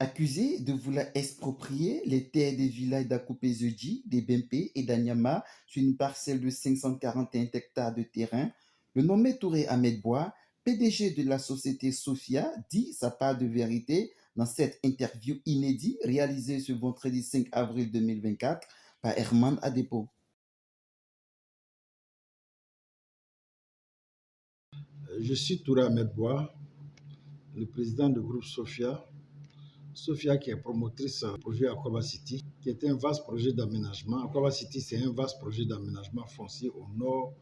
Accusés de vouloir exproprier les terres des villages d'Akupé-Zedji, d'Ebempe et d'Anyama sur une parcelle de 541 hectares de terrain, le nommé Touré Ahmed Bois, PDG de la société Sofia, dit sa part de vérité dans cette interview inédite réalisée ce vendredi 5 avril 2024 par Herman Adepo. Je suis Touré Ahmed Bois, le président du groupe Sofia. Sofia qui est promotrice du projet Akoba City, qui est un vaste projet d'aménagement. Akoba City, c'est un vaste projet d'aménagement foncier au nord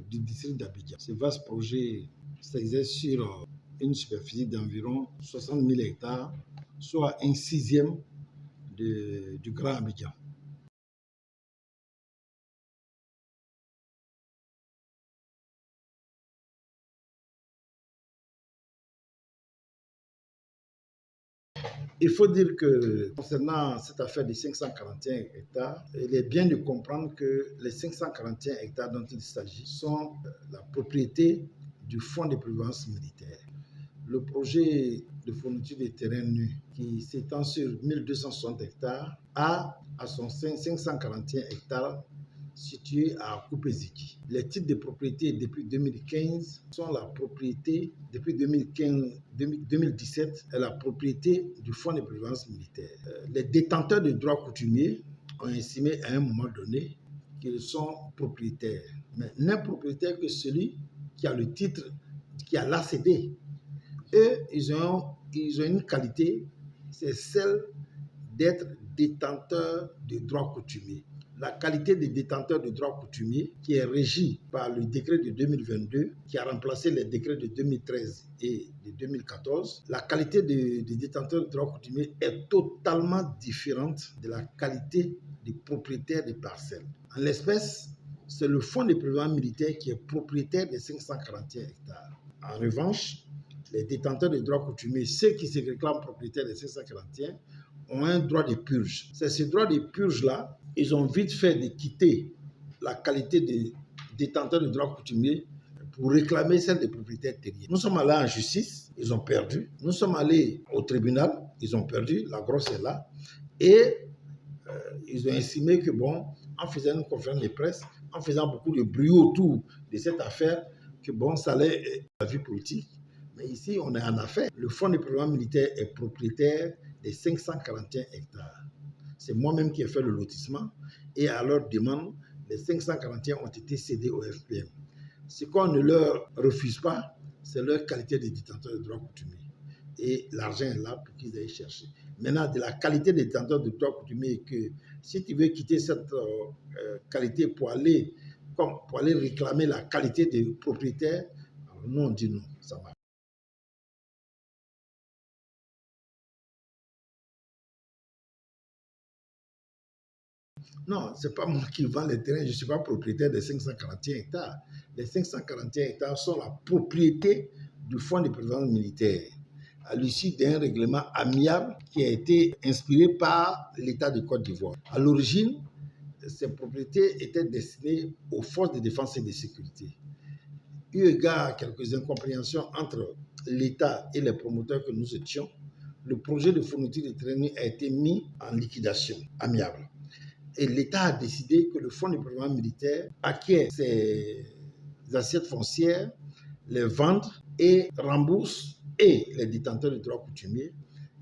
du district d'Abidjan. Ce vaste projet s'exerce sur une superficie d'environ 60 000 hectares, soit un sixième du Grand Abidjan. Il faut dire que concernant cette affaire des 541 hectares, il est bien de comprendre que les 541 hectares dont il s'agit sont la propriété du Fonds de prévoyance militaire. Le projet de fourniture des terrains nus qui s'étend sur 1260 hectares a à son sein 541 hectares situé à Kupeziki. Les titres de propriété depuis 2015 sont la propriété, depuis 2017, est la propriété du Fonds de prévoyance militaire. Les détenteurs de droits coutumiers ont estimé à un moment donné qu'ils sont propriétaires. Mais n'est propriétaire que celui qui a le titre, qui a l'ACD. Eux, ils ont une qualité, c'est celle d'être détenteurs de droits coutumiers. La qualité des détenteurs de droits coutumiers, qui est régie par le décret de 2022, qui a remplacé les décrets de 2013 et de 2014, la qualité des détenteurs de droits coutumiers est totalement différente de la qualité des propriétaires des parcelles. En l'espèce, c'est le Fonds de prévoyance militaire qui est propriétaire des 541 hectares. En revanche, les détenteurs de droits coutumiers, ceux qui se réclament propriétaires des 541, ont un droit de purge. C'est ce droit de purge-là, ils ont vite fait de quitter la qualité de détenteur de droits coutumiers pour réclamer celle des propriétaires terriens. Nous sommes allés en justice, ils ont perdu. Nous sommes allés au tribunal, ils ont perdu, la grosse est là. Et ils ont estimé que, bon, en faisant une conférence de presse, en faisant beaucoup de bruit autour de cette affaire, que bon, ça allait la vie politique. Mais ici, on est en affaire. Le Fonds de prévoyance militaire est propriétaire des 541 hectares. C'est moi-même qui ai fait le lotissement et à leur demande, les 541 ont été cédés au FPM. Ce qu'on ne leur refuse pas, c'est leur qualité de détenteur de droits coutumiers. Et l'argent est là pour qu'ils aillent chercher. Maintenant, de la qualité de détenteur de droits coutumiers, que si tu veux quitter cette qualité pour aller réclamer la qualité de propriétaire, nous on dit non, ça marche. Non, ce n'est pas moi qui vends les terrains, je ne suis pas propriétaire des 541 hectares. Les 541 hectares sont la propriété du Fonds de prévoyance militaire, à l'issue d'un règlement amiable qui a été inspiré par l'État de Côte d'Ivoire. À l'origine, ces propriétés étaient destinées aux forces de défense et de sécurité. Eu égard à quelques incompréhensions entre l'État et les promoteurs que nous étions, le projet de fourniture de terrains a été mis en liquidation amiable. Et l'État a décidé que le Fonds de prévoyance militaire acquiert ces assiettes foncières, les vende et rembourse et les détenteurs de droits coutumiers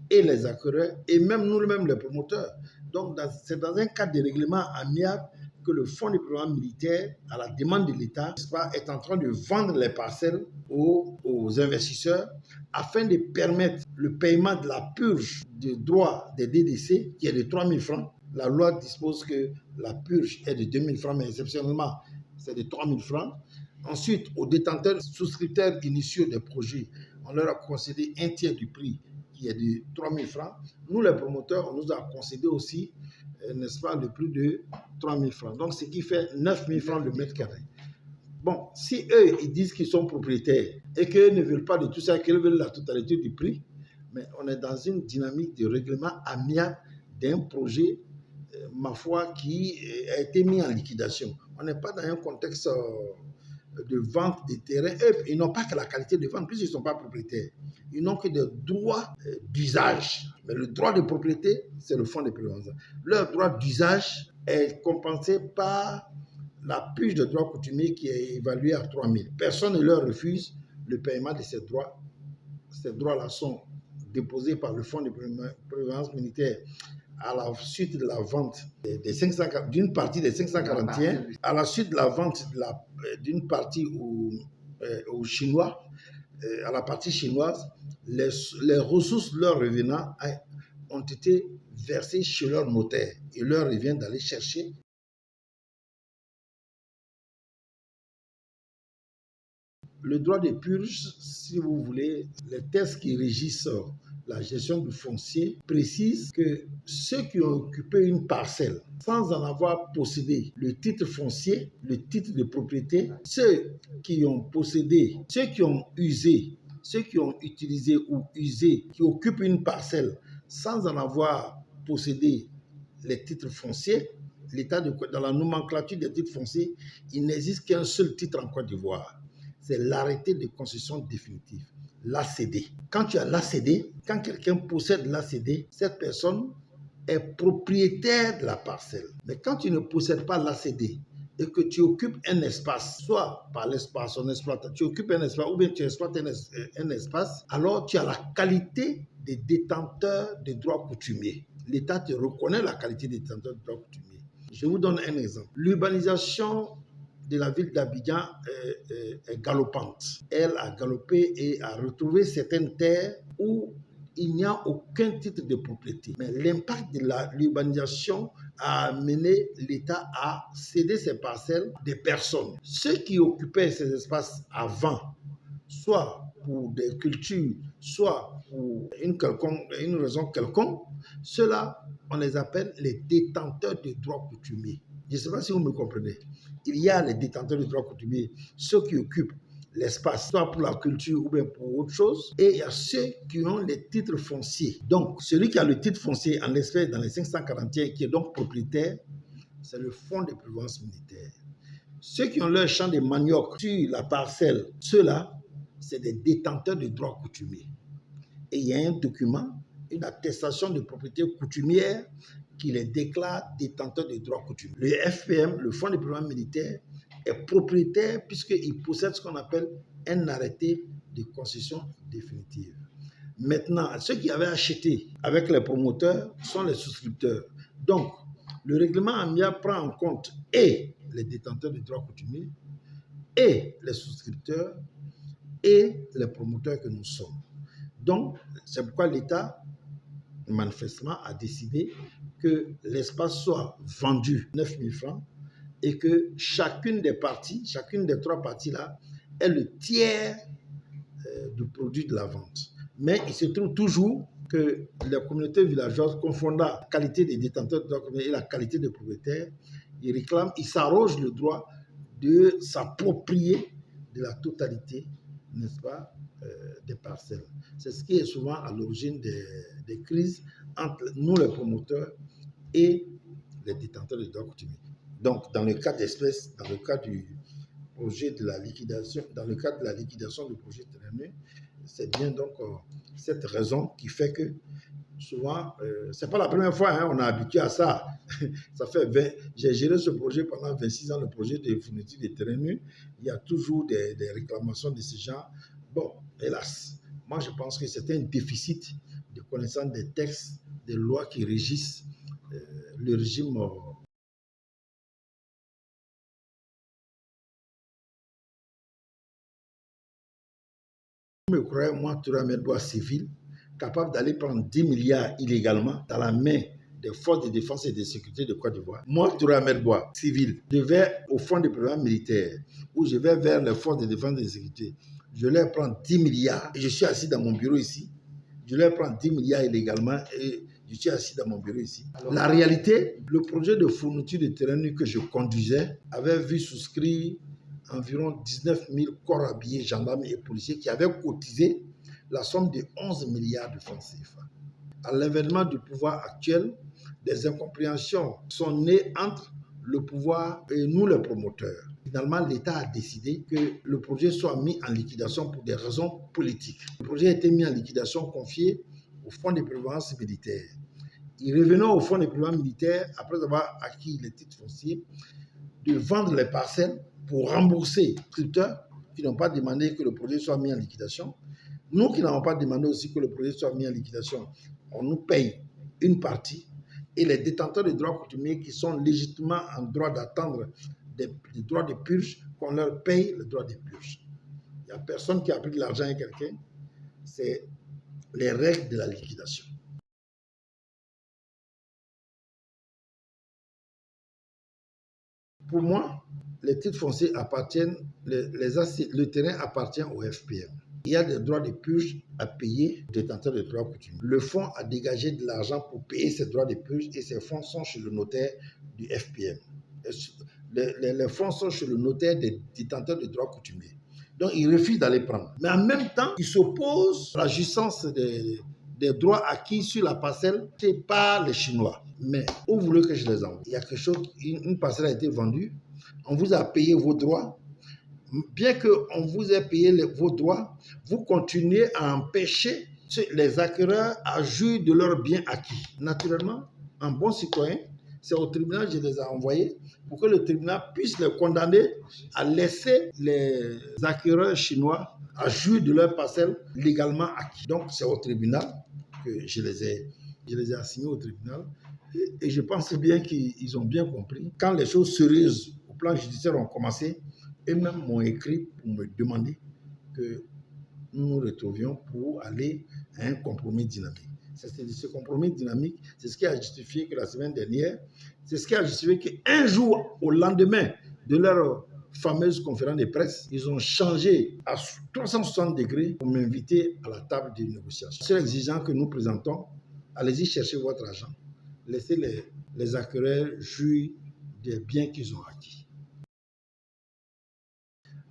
et les acquéreurs et même nous-mêmes les promoteurs. Donc c'est dans un cadre de règlement amiable que le Fonds de prévoyance militaire, à la demande de l'État, est en train de vendre les parcelles aux investisseurs afin de permettre le paiement de la purge de droits des DDC qui est de 3 000 francs. La loi dispose que la purge est de 2 000 francs, mais exceptionnellement, c'est de 3 000 francs. Ensuite, aux détenteurs souscripteurs initiaux des projets, on leur a concédé un tiers du prix qui est de 3 000 francs. Nous, les promoteurs, on nous a concédé aussi, n'est-ce pas, le prix de 3 000 francs. Donc, ce qui fait 9 000 francs le mètre carré. Bon, si eux, ils disent qu'ils sont propriétaires et qu'ils ne veulent pas de tout ça, qu'ils veulent la totalité du prix, mais on est dans une dynamique de règlement amiable d'un projet, ma foi, qui a été mis en liquidation. On n'est pas dans un contexte de vente des terrains. Eux, ils n'ont pas que la qualité de vente, puisqu'ils ne sont pas propriétaires. Ils n'ont que des droits d'usage. Mais le droit de propriété, c'est le fonds de prévoyance. Leur droit d'usage est compensé par la purge de droits coutumiers qui est évaluée à 3 000. Personne ne leur refuse le paiement de ces droits. Ces droits-là sont déposés par le fonds de prévoyance militaire à la suite de la vente d'une partie des 541, à la suite de la vente d'une partie aux Chinois, à la partie chinoise, les ressources leur revenant ont été versées chez leur notaire. Il leur revient d'aller chercher le droit de purge, si vous voulez. Les textes qui régissent la gestion du foncier précisent que ceux qui ont occupé une parcelle sans en avoir possédé le titre foncier, le titre de propriété, ceux qui ont possédé, ceux qui ont usé, ceux qui ont utilisé ou usé, qui occupent une parcelle sans en avoir possédé les titres fonciers, dans la nomenclature des titres fonciers, il n'existe qu'un seul titre en Côte d'Ivoire. C'est l'arrêté de concession définitive, l'ACD. Quand tu as l'ACD, quand quelqu'un possède l'ACD, cette personne est propriétaire de la parcelle. Mais quand tu ne possèdes pas l'ACD et que tu occupes un espace, soit par l'espace, on exploite, tu occupes un espace ou bien tu exploites un espace, alors tu as la qualité de détenteur de droits coutumiers. L'État te reconnaît la qualité de détenteur de droits coutumiers. Je vous donne un exemple. L'urbanisation de la ville d'Abidjan est galopante. Elle a galopé et a retrouvé certaines terres où il n'y a aucun titre de propriété. Mais l'impact de l'urbanisation a amené l'État à céder ces parcelles des personnes. Ceux qui occupaient ces espaces avant, soit pour des cultures, soit pour une raison quelconque, ceux-là, on les appelle les détenteurs de droits coutumiers. Je ne sais pas si vous me comprenez. Il y a les détenteurs de droits coutumiers, ceux qui occupent l'espace, soit pour la culture ou bien pour autre chose, et il y a ceux qui ont les titres fonciers. Donc, celui qui a le titre foncier en espèce dans les 541, qui est donc propriétaire, c'est le fonds de prévoyance militaire. Ceux qui ont leur champ de manioc sur la parcelle, ceux-là, c'est des détenteurs de droits coutumiers. Et il y a un document, une attestation de propriété coutumière qui les déclare détenteurs de droits coutumiers. Le FPM, le Fonds de prévoyance militaire, est propriétaire puisqu'il possède ce qu'on appelle un arrêté de concession définitive. Maintenant, ceux qui avaient acheté avec les promoteurs sont les souscripteurs. Donc, le règlement AMIA prend en compte et les détenteurs de droits coutumiers et les souscripteurs et les promoteurs que nous sommes. Donc, c'est pourquoi l'État, manifestement, a décidé que l'espace soit vendu 9 000 francs et que chacune des parties, chacune des trois parties-là, ait le tiers du produit de la vente. Mais il se trouve toujours que les communautés villageoises, confondant la qualité des détenteurs de droits et la qualité des propriétaires, ils réclament, ils s'arrogent le droit de s'approprier de la totalité, n'est-ce pas, des parcelles. C'est ce qui est souvent à l'origine des crises entre nous, les promoteurs, et les détenteurs de droits coutumiers. Donc, dans le cas d'espèce, dans le cas du projet de la liquidation, dans le cadre de la liquidation du projet TNU, c'est bien donc cette raison qui fait que souvent, c'est pas la première fois, hein, on est habitué à ça. Ça fait j'ai géré ce projet pendant 26 ans, le projet de fourniture de TNU. Il y a toujours des réclamations de ce genre. Bon, hélas, moi je pense que c'est un déficit de connaissance des textes, des lois qui régissent le régime. Je me croyais, moi, Touré Ahmed Boua civil, capable d'aller prendre 10 milliards illégalement dans la main des forces de défense et de sécurité de Côte d'Ivoire. Moi, Touré Ahmed Boua civil, je vais au fonds de prévoyance militaire ou je vais vers les forces de défense et de sécurité. Je leur prends 10 milliards et je suis assis dans mon bureau ici. Je leur prends 10 milliards illégalement et je suis assis dans mon bureau ici. La réalité, le projet de fourniture de terrain que je conduisais avait vu souscrire environ 19 000 corps habillés, gendarmes et policiers qui avaient cotisé la somme de 11 milliards de francs CFA. À l'avènement du pouvoir actuel, des incompréhensions sont nées entre le pouvoir et nous, les promoteurs. Finalement, l'État a décidé que le projet soit mis en liquidation pour des raisons politiques. Le projet a été mis en liquidation, confié au Fonds de prévoyance militaire. Et revenons au Fonds de prévoyance militaire, après avoir acquis les titres fonciers, de vendre les parcelles pour rembourser les scripteurs qui n'ont pas demandé que le projet soit mis en liquidation. Nous qui n'avons pas demandé aussi que le projet soit mis en liquidation, on nous paye une partie et les détenteurs de droits coutumiers qui sont légitimement en droit d'attendre des droits de purge, qu'on leur paye le droit de purge. Il n'y a personne qui a pris de l'argent à quelqu'un, c'est les règles de la liquidation. Pour moi, les titres fonciers appartiennent, le terrain appartient au FPM. Il y a des droits de purge à payer aux détenteurs de droits coutumiers. Le fonds a dégagé de l'argent pour payer ces droits de purge et ces fonds sont chez le notaire du FPM. Les fonds sont chez le notaire des détenteurs de droits coutumiers. Donc, ils refusent d'aller prendre. Mais en même temps, ils s'opposent à la jouissance des droits acquis sur la parcelle par les Chinois. Mais où voulez que je les envoie? Il y a quelque chose, une parcelle a été vendue, on vous a payé vos droits. Bien qu'on vous ait payé vos droits, vous continuez à empêcher les acquéreurs à jouir de leurs biens acquis. Naturellement, en bon citoyen, c'est au tribunal que je les ai envoyés pour que le tribunal puisse les condamner à laisser les acquéreurs chinois à jouir de leurs parcelles légalement acquis. Donc, c'est au tribunal que je les ai assignés au tribunal. Et je pense bien qu'ils ont bien compris. Quand les choses sérieuses au plan judiciaire ont commencé, eux-mêmes m'ont écrit pour me demander que nous nous retrouvions pour aller à un compromis dynamique. Ce compromis dynamique, c'est ce qui a justifié que la semaine dernière, c'est ce qui a justifié qu'un jour, au lendemain de leur fameuse conférence de presse, ils ont changé à 360 degrés pour m'inviter à la table de négociation. C'est exigeant que nous présentons, allez-y chercher votre argent, laissez les acquéreurs jouir des biens qu'ils ont acquis.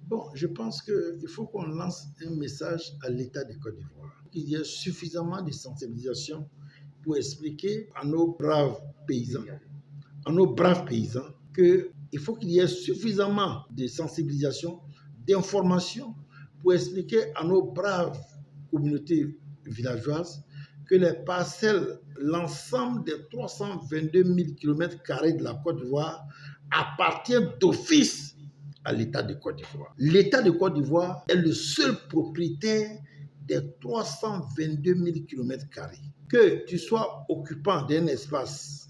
Bon, je pense qu'il faut qu'on lance un message à l'État de Côte d'Ivoire. Il y a suffisamment de sensibilisation pour expliquer à nos braves paysans, qu'il faut qu'il y ait suffisamment de sensibilisation, d'information pour expliquer à nos braves communautés villageoises que les parcelles, l'ensemble des 322 000 km² de la Côte d'Ivoire appartient d'office à l'État de Côte d'Ivoire. L'État de Côte d'Ivoire est le seul propriétaire des 322 000 km². Que tu sois occupant d'un espace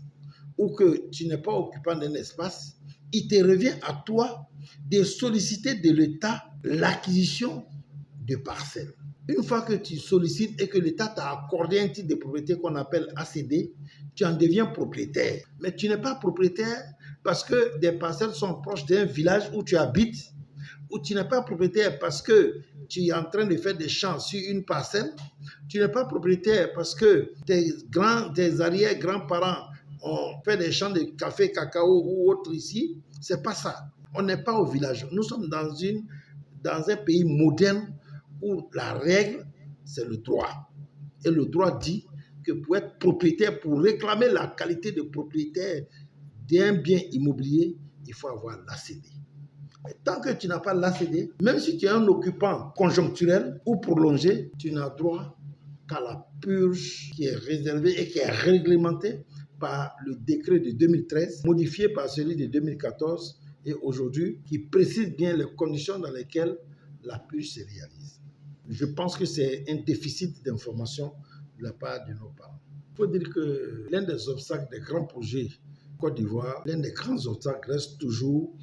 ou que tu n'es pas occupant d'un espace, il te revient à toi de solliciter de l'État l'acquisition de parcelles. Une fois que tu sollicites et que l'État t'a accordé un titre de propriété qu'on appelle ACD, tu en deviens propriétaire. Mais tu n'es pas propriétaire parce que des parcelles sont proches d'un village où tu habites, ou tu n'es pas propriétaire parce que tu es en train de faire des champs sur une parcelle, tu n'es pas propriétaire parce que tes arrière-grands-parents ont fait des champs de café, cacao ou autre ici. C'est pas ça. On n'est pas au village. Nous sommes dans un pays moderne où la règle, c'est le droit. Et le droit dit que pour être propriétaire, pour réclamer la qualité de propriétaire d'un bien immobilier, il faut avoir l'ACD. Mais tant que tu n'as pas l'ACD, même si tu es un occupant conjoncturel ou prolongé, tu n'as droit qu'à la purge qui est réservée et qui est réglementée par le décret de 2013, modifié par celui de 2014 et aujourd'hui, qui précise bien les conditions dans lesquelles la purge se réalise. Je pense que c'est un déficit d'information de la part de nos parents. Il faut dire que l'un des obstacles des grands projets Côte d'Ivoire, l'un des grands obstacles reste toujours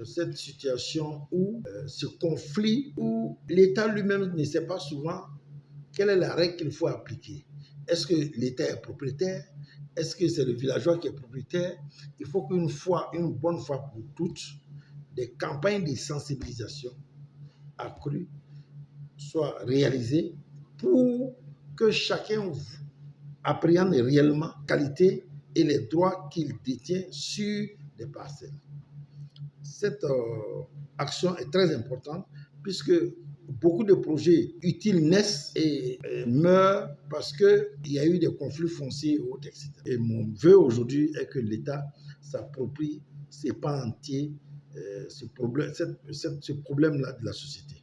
cette situation où ce conflit, où l'État lui-même ne sait pas souvent quelle est la règle qu'il faut appliquer. Est-ce que l'État est propriétaire? Est-ce que c'est le villageois qui est propriétaire? Il faut une bonne fois pour toutes, des campagnes de sensibilisation accrues soient réalisées pour que chacun appréhende réellement la qualité et les droits qu'il détient sur les parcelles. Cette action est très importante puisque beaucoup de projets utiles naissent et meurent parce qu'il y a eu des conflits fonciers ou autres, etc. Et mon vœu aujourd'hui est que l'État s'approprie ses pans entiers ce problème-là de la société.